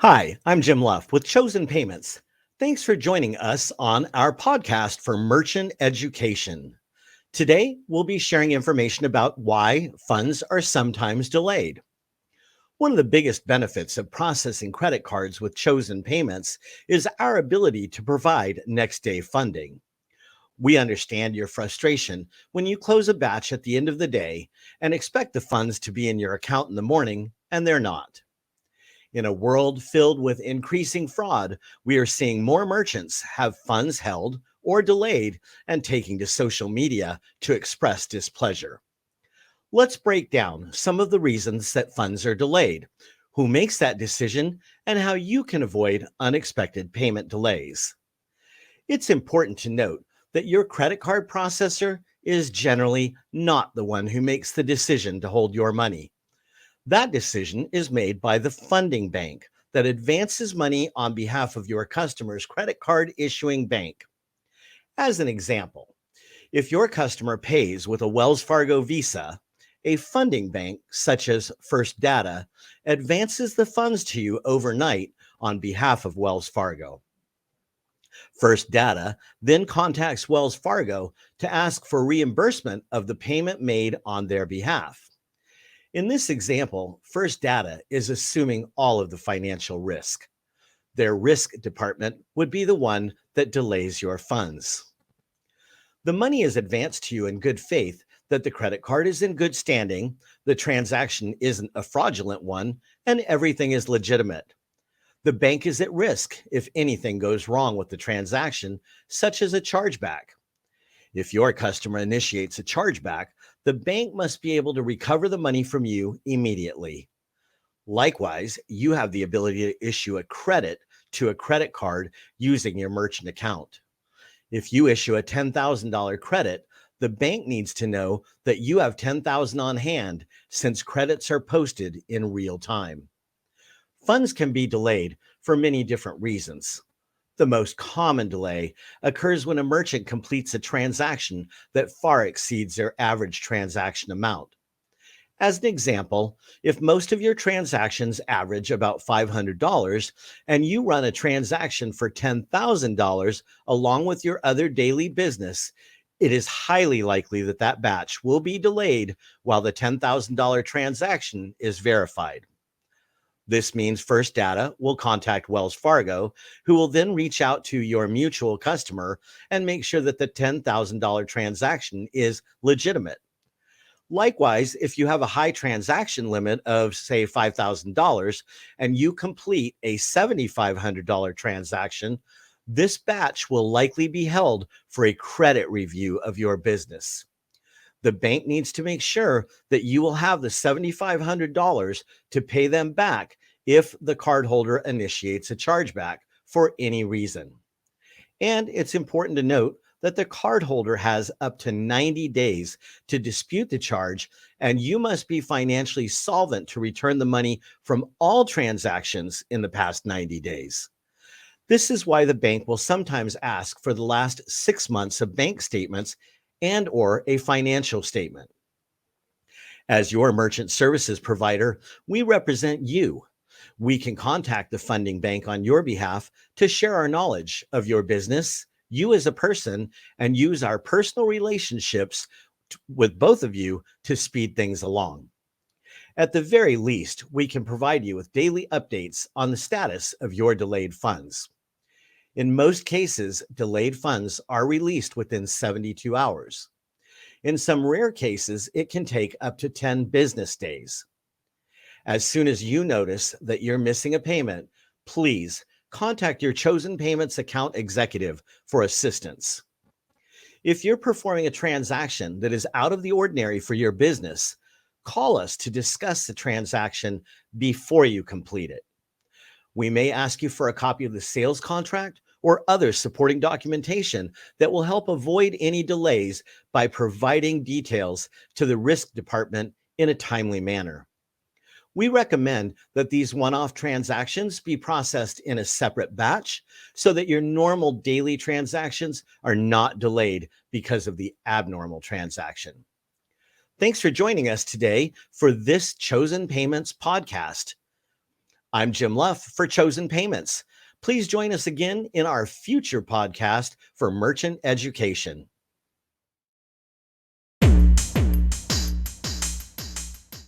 Hi, I'm Jim Luff with Chosen Payments. Thanks for joining us on our podcast for merchant education. Today, we'll be sharing information about why funds are sometimes delayed. One of the biggest benefits of processing credit cards with Chosen Payments is our ability to provide next day funding. We understand your frustration when you close a batch at the end of the day and expect the funds to be in your account in the morning, and they're not. In a world filled with increasing fraud, we are seeing more merchants have funds held or delayed and taking to social media to express displeasure. Let's break down some of the reasons that funds are delayed, who makes that decision, and how you can avoid unexpected payment delays. It's important to note that your credit card processor is generally not the one who makes the decision to hold your money. That decision is made by the funding bank that advances money on behalf of your customer's credit card issuing bank. As an example, if your customer pays with a Wells Fargo Visa, a funding bank such as First Data advances the funds to you overnight on behalf of Wells Fargo. First Data then contacts Wells Fargo to ask for reimbursement of the payment made on their behalf. In this example, First Data is assuming all of the financial risk. Their risk department would be the one that delays your funds. The money is advanced to you in good faith that the credit card is in good standing, the transaction isn't a fraudulent one, and everything is legitimate. The bank is at risk if anything goes wrong with the transaction, such as a chargeback. If your customer initiates a chargeback, the bank must be able to recover the money from you immediately. Likewise, you have the ability to issue a credit to a credit card using your merchant account. If you issue a $10,000 credit, the bank needs to know that you have $10,000 on hand since credits are posted in real time. Funds can be delayed for many different reasons. The most common delay occurs when a merchant completes a transaction that far exceeds their average transaction amount. As an example, if most of your transactions average about $500 and you run a transaction for $10,000 along with your other daily business, it is highly likely that that batch will be delayed while the $10,000 transaction is verified. This means First Data will contact Wells Fargo, who will then reach out to your mutual customer and make sure that the $10,000 transaction is legitimate. Likewise, if you have a high transaction limit of, say, $5,000 and you complete a $7,500 transaction, this batch will likely be held for a credit review of your business. The bank needs to make sure that you will have the $7,500 to pay them back if the cardholder initiates a chargeback for any reason. And it's important to note that the cardholder has up to 90 days to dispute the charge, and you must be financially solvent to return the money from all transactions in the past 90 days. This is why the bank will sometimes ask for the last 6 months of bank statements and or a financial statement. As your merchant services provider, we represent you. We can contact the funding bank on your behalf to share our knowledge of your business, you as a person, and use our personal relationships with both of you to speed things along. At the very least, we can provide you with daily updates on the status of your delayed funds. In most cases, delayed funds are released within 72 hours. In some rare cases, it can take up to 10 business days. As soon as you notice that you're missing a payment, please contact your Chosen Payments account executive for assistance. If you're performing a transaction that is out of the ordinary for your business, call us to discuss the transaction before you complete it. We may ask you for a copy of the sales contract or other supporting documentation that will help avoid any delays by providing details to the risk department in a timely manner. We recommend that these one-off transactions be processed in a separate batch so that your normal daily transactions are not delayed because of the abnormal transaction. Thanks for joining us today for this Chosen Payments podcast. I'm Jim Luff for Chosen Payments. Please join us again in our future podcast for merchant education.